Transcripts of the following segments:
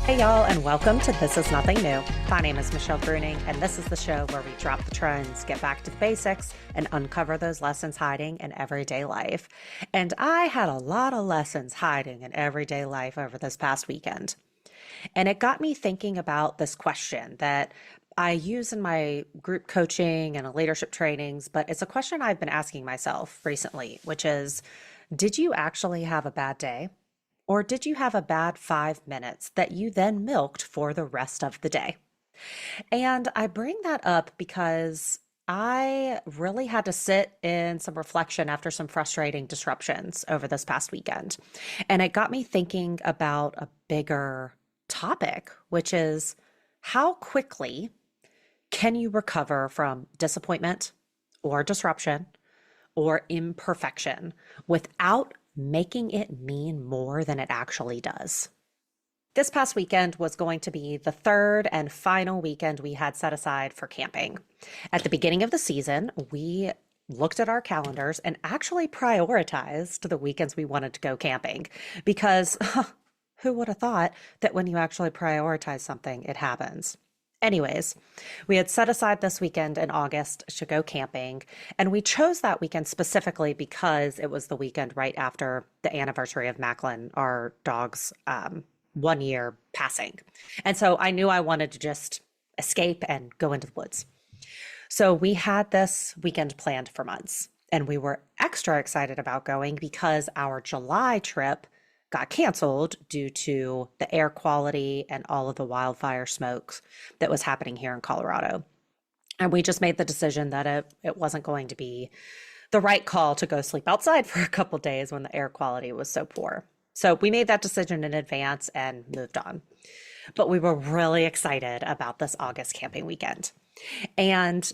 Hey, y'all, and welcome to This Is Nothing New. My name is Michelle Bruning, and this is the show where we drop the trends, get back to the basics, and uncover those lessons hiding in everyday life. And I had a lot of lessons hiding in everyday life over this past weekend. And it got me thinking about this question that I use in my group coaching and leadership trainings, but it's a question I've been asking myself recently, which is, did you actually have a bad day? Or did you have a bad 5 minutes that you then milked for the rest of the day? And I bring that up because I really had to sit in some reflection after some frustrating disruptions over this past weekend. And it got me thinking about a bigger topic, which is how quickly can you recover from disappointment or disruption or imperfection without making it mean more than it actually does? This past weekend was going to be the third and final weekend we had set aside for camping. At the beginning of the season, we looked at our calendars and actually prioritized the weekends we wanted to go camping because who would have thought that when you actually prioritize something, it happens? Anyways, we had set aside this weekend in August to go camping, and we chose that weekend specifically because it was the weekend right after the anniversary of Macklin, our dog's 1 year passing. And so I knew I wanted to just escape and go into the woods. So we had this weekend planned for months, and we were extra excited about going because our July trip got canceled due to the air quality and all of the wildfire smokes that was happening here in Colorado. And we just made the decision that it wasn't going to be the right call to go sleep outside for a couple days when the air quality was so poor. So we made that decision in advance and moved on. But we were really excited about this August camping weekend. And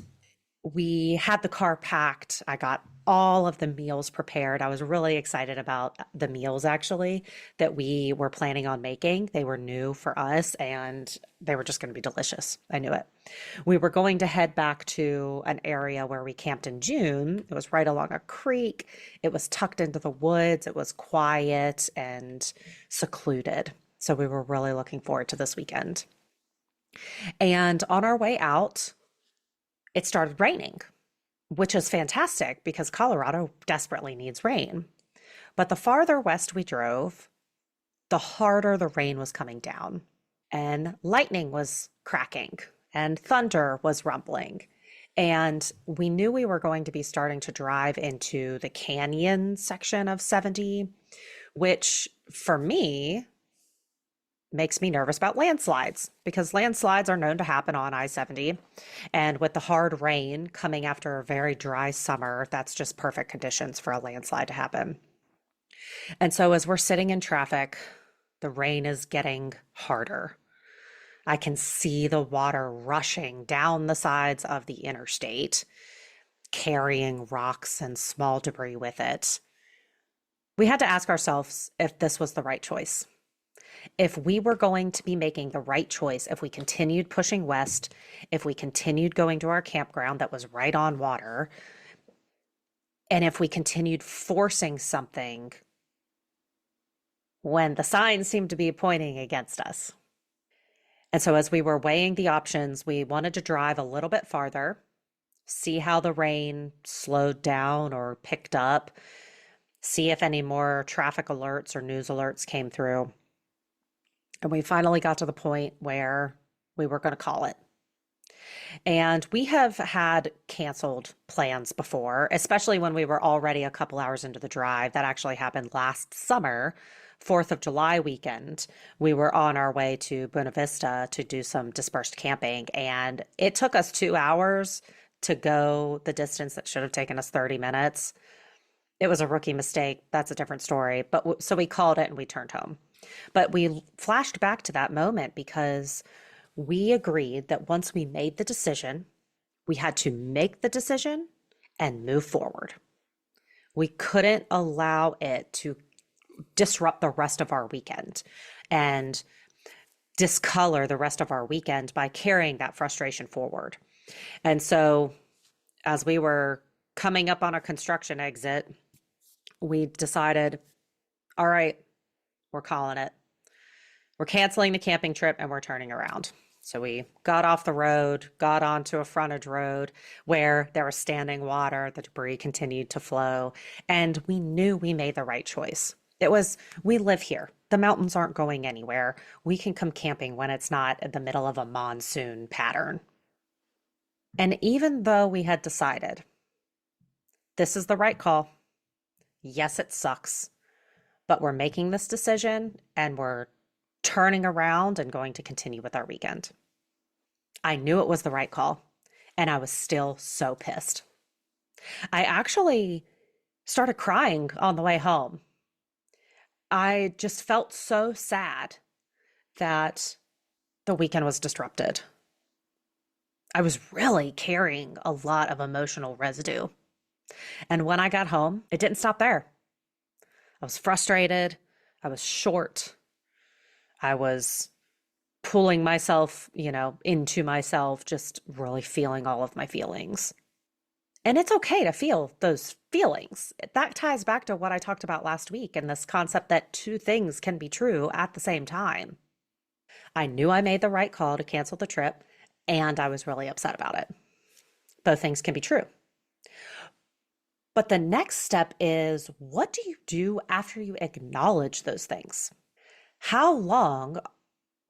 we had the car packed. I got all of the meals prepared. I was really excited about the meals actually that we were planning on making. They were new for us and they were just going to be delicious. I knew it. We were going to head back to an area where we camped in June. It was right along a creek. It was tucked into the woods. It was quiet and secluded. So we were really looking forward to this weekend. And on our way out, it started raining, which is fantastic because Colorado desperately needs rain. But the farther west we drove, the harder the rain was coming down, and lightning was cracking, and thunder was rumbling. And we knew we were going to be starting to drive into the canyon section of 70, which for me makes me nervous about landslides because landslides are known to happen on I-70. And with the hard rain coming after a very dry summer, that's just perfect conditions for a landslide to happen. And so as we're sitting in traffic, the rain is getting harder. I can see the water rushing down the sides of the interstate, carrying rocks and small debris with it. We had to ask ourselves if this was the right choice. If we were going to be making the right choice, if we continued pushing west, if we continued going to our campground that was right on water, and if we continued forcing something when the signs seemed to be pointing against us. And so as we were weighing the options, we wanted to drive a little bit farther, see how the rain slowed down or picked up, see if any more traffic alerts or news alerts came through. And we finally got to the point where we were going to call it. And we have had canceled plans before, especially when we were already a couple hours into the drive. That actually happened last summer, 4th of July weekend. We were on our way to Buena Vista to do some dispersed camping, and it took us 2 hours to go the distance that should have taken us 30 minutes. It was a rookie mistake. That's a different story. But so we called it and we turned home. But we flashed back to that moment because we agreed that once we made the decision, we had to make the decision and move forward. We couldn't allow it to disrupt the rest of our weekend and discolor the rest of our weekend by carrying that frustration forward. And so as we were coming up on a construction exit, we decided, all right, we're calling it. We're canceling the camping trip and we're turning around. So we got off the road, got onto a frontage road where there was standing water, the debris continued to flow, and we knew we made the right choice. It was, we live here. The mountains aren't going anywhere. We can come camping when it's not in the middle of a monsoon pattern. And even though we had decided this is the right call, yes, it sucks, but we're making this decision and we're turning around and going to continue with our weekend. I knew it was the right call, and I was still so pissed. I actually started crying on the way home. I just felt so sad that the weekend was disrupted. I was really carrying a lot of emotional residue. And when I got home, it didn't stop there. I was frustrated. I was short. I was pulling myself, into myself, just really feeling all of my feelings. And it's okay to feel those feelings. That ties back to what I talked about last week and this concept that two things can be true at the same time. I knew I made the right call to cancel the trip, and I was really upset about it. Both things can be true. But the next step is, what do you do after you acknowledge those things? How long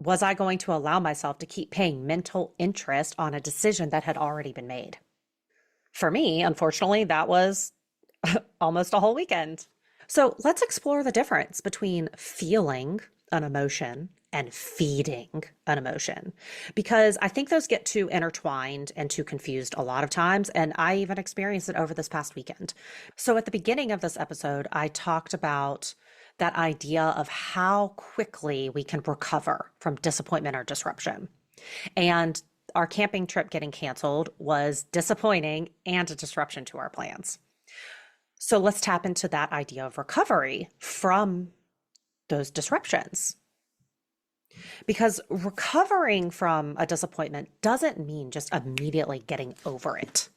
was I going to allow myself to keep paying mental interest on a decision that had already been made? For me, unfortunately, that was almost a whole weekend. So let's explore the difference between feeling an emotion and feeding an emotion, because I think those get too intertwined and too confused a lot of times. And I even experienced it over this past weekend. So at the beginning of this episode, I talked about that idea of how quickly we can recover from disappointment or disruption. And our camping trip getting canceled was disappointing and a disruption to our plans. So let's tap into that idea of recovery from those disruptions. Because recovering from a disappointment doesn't mean just immediately getting over it.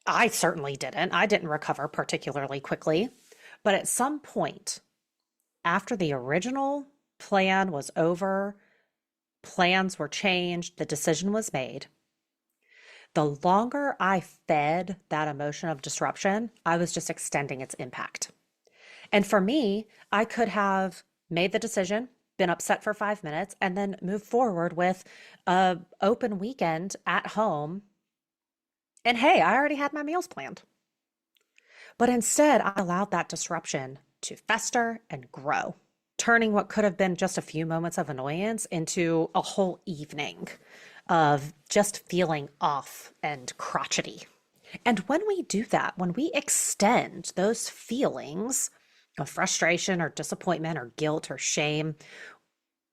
I certainly didn't. I didn't recover particularly quickly. But at some point, after the original plan was over, plans were changed, the decision was made, the longer I fed that emotion of disruption, I was just extending its impact. And for me, I could have made the decision, been upset for 5 minutes, and then move forward with an open weekend at home. And hey, I already had my meals planned. But instead, I allowed that disruption to fester and grow, turning what could have been just a few moments of annoyance into a whole evening of just feeling off and crotchety. And when we do that, when we extend those feelings of frustration or disappointment or guilt or shame,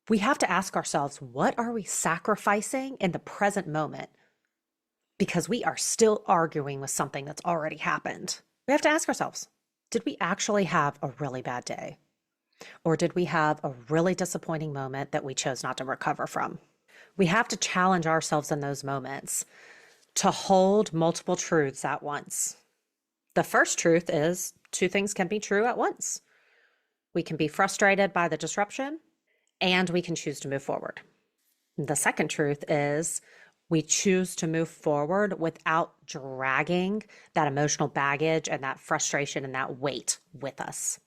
we have to ask ourselves, what are we sacrificing in the present moment? Because we are still arguing with something that's already happened. We have to ask ourselves, did we actually have a really bad day? Or did we have a really disappointing moment that we chose not to recover from? We have to challenge ourselves in those moments to hold multiple truths at once. The first truth is two things can be true at once. We can be frustrated by the disruption, and we can choose to move forward. The second truth is we choose to move forward without dragging that emotional baggage and that frustration and that weight with us.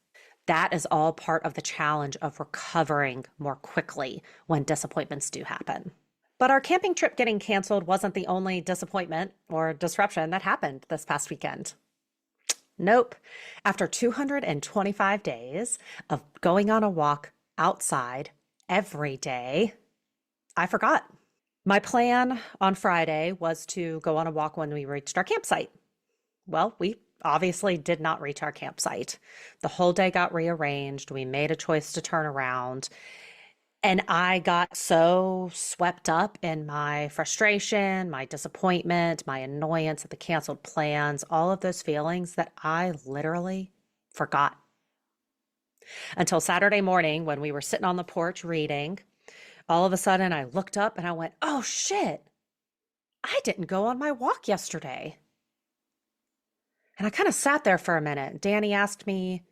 That is all part of the challenge of recovering more quickly when disappointments do happen. But our camping trip getting canceled wasn't the only disappointment or disruption that happened this past weekend. Nope. After 225 days of going on a walk outside every day, I forgot. My plan on Friday was to go on a walk when we reached our campsite. Well, we obviously did not reach our campsite. The whole day got rearranged. We made a choice to turn around. And I got so swept up in my frustration, my disappointment, my annoyance at the canceled plans, all of those feelings that I literally forgot. Until Saturday morning when we were sitting on the porch reading, all of a sudden I looked up and I went, oh shit, I didn't go on my walk yesterday. And I kind of sat there for a minute. Danny asked me,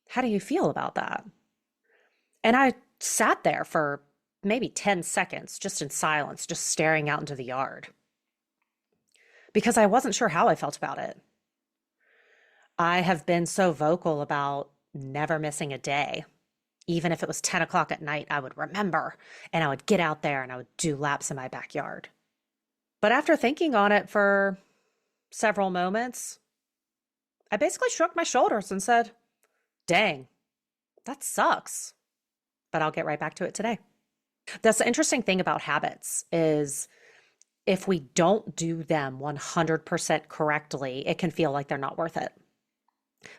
how do you feel about that? And I sat there for maybe 10 seconds, just in silence, just staring out into the yard because I wasn't sure how I felt about it. I have been so vocal about never missing a day. Even if it was 10 o'clock at night, I would remember and I would get out there and I would do laps in my backyard. But after thinking on it for several moments, I basically shrugged my shoulders and said, dang, that sucks. But I'll get right back to it today. That's the interesting thing about habits is if we don't do them 100% correctly, it can feel like they're not worth it.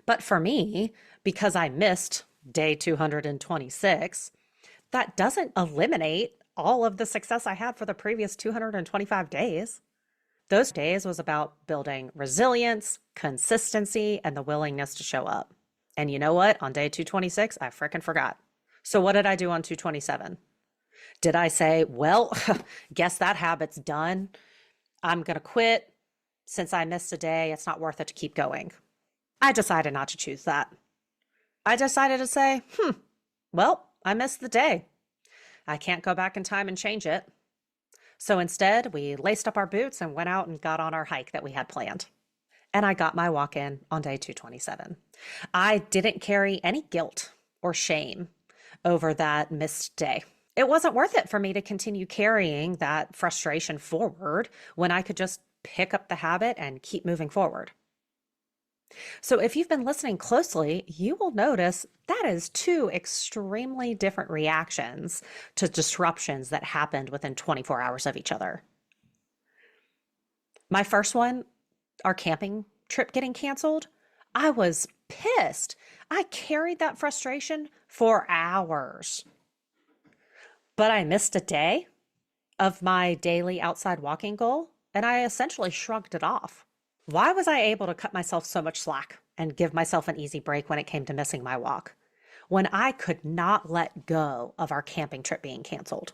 But for me, because I missed day 226, that doesn't eliminate all of the success I had for the previous 225 days. Those days was about building resilience, consistency, and the willingness to show up. And you know what? On day 226, I frickin' forgot. So what did I do on 227? Did I say, well, guess that habit's done. I'm going to quit. Since I missed a day, it's not worth it to keep going. I decided not to choose that. I decided to say, well, I missed the day. I can't go back in time and change it. So instead, we laced up our boots and went out and got on our hike that we had planned. And I got my walk in on day 227. I didn't carry any guilt or shame over that missed day. It wasn't worth it for me to continue carrying that frustration forward when I could just pick up the habit and keep moving forward. So if you've been listening closely, you will notice that is two extremely different reactions to disruptions that happened within 24 hours of each other. My first one, our camping trip getting canceled, I was pissed. I carried that frustration for hours. But I missed a day of my daily outside walking goal, and I essentially shrugged it off. Why was I able to cut myself so much slack and give myself an easy break when it came to missing my walk, when I could not let go of our camping trip being canceled?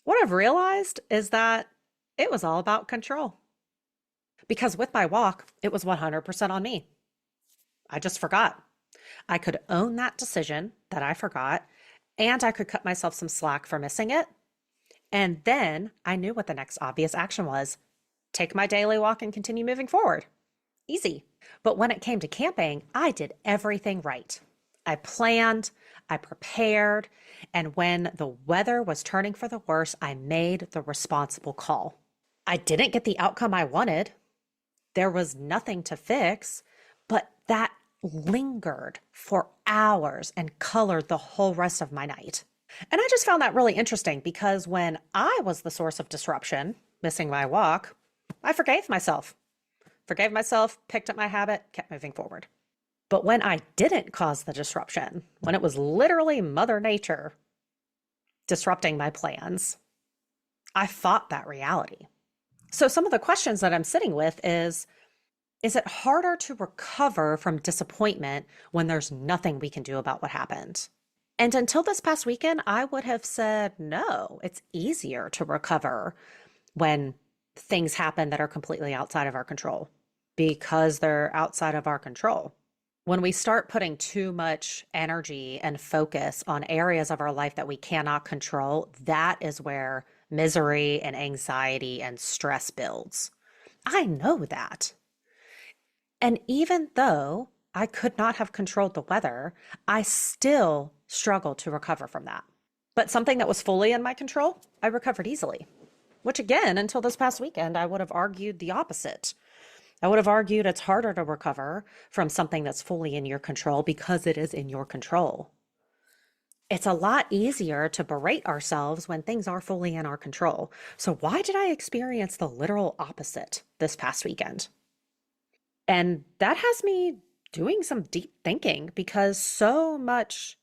What I've realized is that it was all about control. Because with my walk, it was 100% on me. I just forgot. I could own that decision that I forgot, and I could cut myself some slack for missing it. And then I knew what the next obvious action was. Take my daily walk and continue moving forward. Easy. But when it came to camping, I did everything right. I planned, I prepared, and when the weather was turning for the worse, I made the responsible call. I didn't get the outcome I wanted. There was nothing to fix, but that lingered for hours and colored the whole rest of my night. And I just found that really interesting because when I was the source of disruption, missing my walk, I forgave myself, picked up my habit, kept moving forward. But when I didn't cause the disruption, when it was literally Mother Nature disrupting my plans, I fought that reality. So some of the questions that I'm sitting with is it harder to recover from disappointment when there's nothing we can do about what happened? And until this past weekend, I would have said, no, it's easier to recover when things happen that are completely outside of our control because they're outside of our control. When we start putting too much energy and focus on areas of our life that we cannot control, that is where misery and anxiety and stress builds. I know that. And even though I could not have controlled the weather, I still struggled to recover from that. But something that was fully in my control, I recovered easily. Which again, until this past weekend, I would have argued the opposite. I would have argued it's harder to recover from something that's fully in your control because it is in your control. It's a lot easier to berate ourselves when things are fully in our control. So why did I experience the literal opposite this past weekend? And that has me doing some deep thinking because so much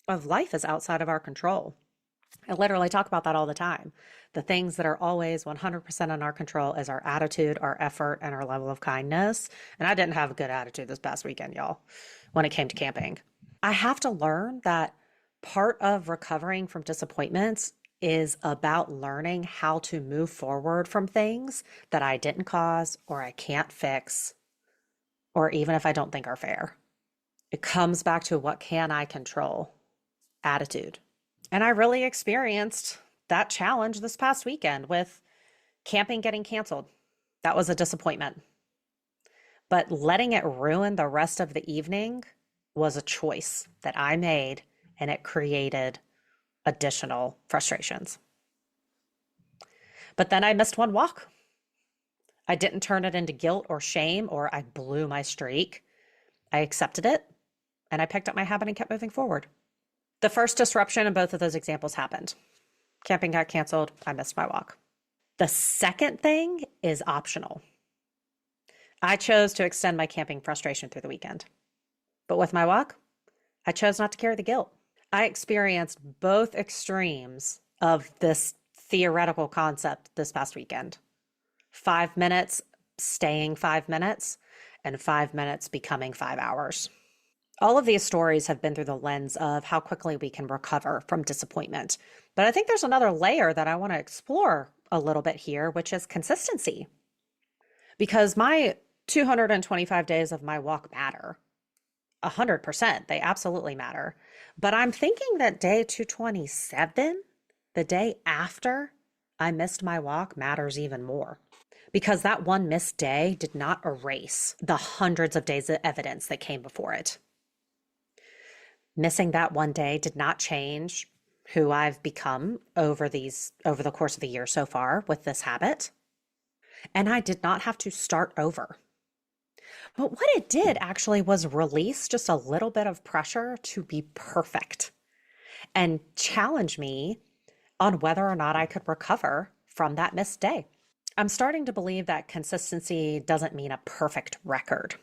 of life is outside of our control. I literally talk about that all the time. The things that are always 100% in our control is our attitude, our effort, and our level of kindness. And I didn't have a good attitude this past weekend, y'all, when it came to camping. I have to learn that part of recovering from disappointments is about learning how to move forward from things that I didn't cause or I can't fix, or even if I don't think are fair. It comes back to what can I control? Attitude. And I really experienced that challenge this past weekend with camping getting canceled. That was a disappointment. But letting it ruin the rest of the evening was a choice that I made, and it created additional frustrations. But then I missed one walk. I didn't turn it into guilt or shame, or I blew my streak. I accepted it, and I picked up my habit and kept moving forward. The first disruption in both of those examples happened. Camping got canceled. I missed my walk. The second thing is optional. I chose to extend my camping frustration through the weekend. But with my walk, I chose not to carry the guilt. I experienced both extremes of this theoretical concept this past weekend. 5 minutes staying 5 minutes, and 5 minutes becoming 5 hours. All of these stories have been through the lens of how quickly we can recover from disappointment. But I think there's another layer that I want to explore a little bit here, which is consistency. Because my 225 days of my walk matter. 100%. They absolutely matter. But I'm thinking that day 227, the day after I missed my walk, matters even more. Because that one missed day did not erase the hundreds of days of evidence that came before it. Missing that one day did not change who I've become over the course of the year so far with this habit. And I did not have to start over. But what it did actually was release just a little bit of pressure to be perfect and challenge me on whether or not I could recover from that missed day. I'm starting to believe that consistency doesn't mean a perfect record.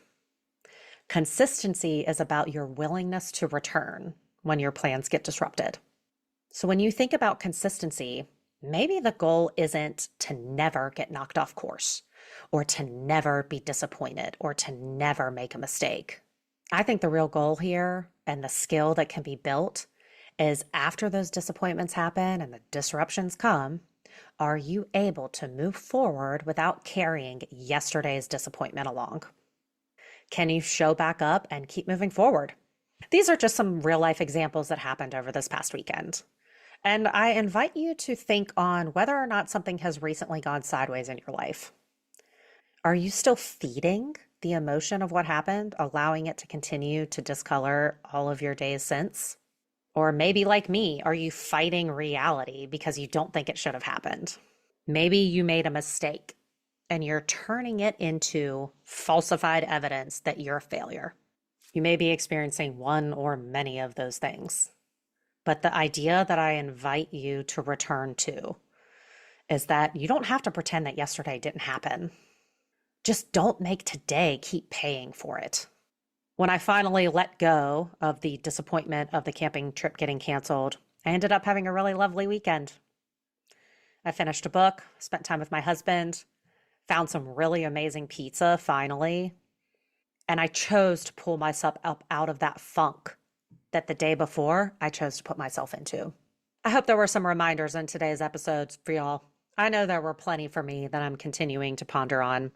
Consistency is about your willingness to return when your plans get disrupted. So when you think about consistency, maybe the goal isn't to never get knocked off course, or to never be disappointed, or to never make a mistake. I think the real goal here, and the skill that can be built, is after those disappointments happen and the disruptions come, are you able to move forward without carrying yesterday's disappointment along? Can you show back up and keep moving forward? These are just some real life examples that happened over this past weekend. And I invite you to think on whether or not something has recently gone sideways in your life. Are you still feeding the emotion of what happened, allowing it to continue to discolor all of your days since? Or maybe like me, are you fighting reality because you don't think it should have happened? Maybe you made a mistake and you're turning it into falsified evidence that you're a failure. You may be experiencing one or many of those things. But the idea that I invite you to return to is that you don't have to pretend that yesterday didn't happen. Just don't make today keep paying for it. When I finally let go of the disappointment of the camping trip getting canceled, I ended up having a really lovely weekend. I finished a book, spent time with my husband, found some really amazing pizza finally, and I chose to pull myself up out of that funk that the day before I chose to put myself into. I hope there were some reminders in today's episodes for y'all. I know there were plenty for me that I'm continuing to ponder on.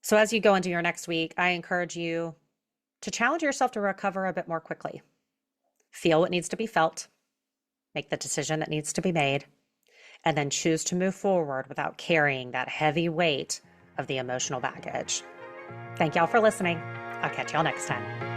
So as you go into your next week, I encourage you to challenge yourself to recover a bit more quickly. Feel what needs to be felt, make the decision that needs to be made, and then choose to move forward without carrying that heavy weight of the emotional baggage. Thank y'all for listening. I'll catch y'all next time.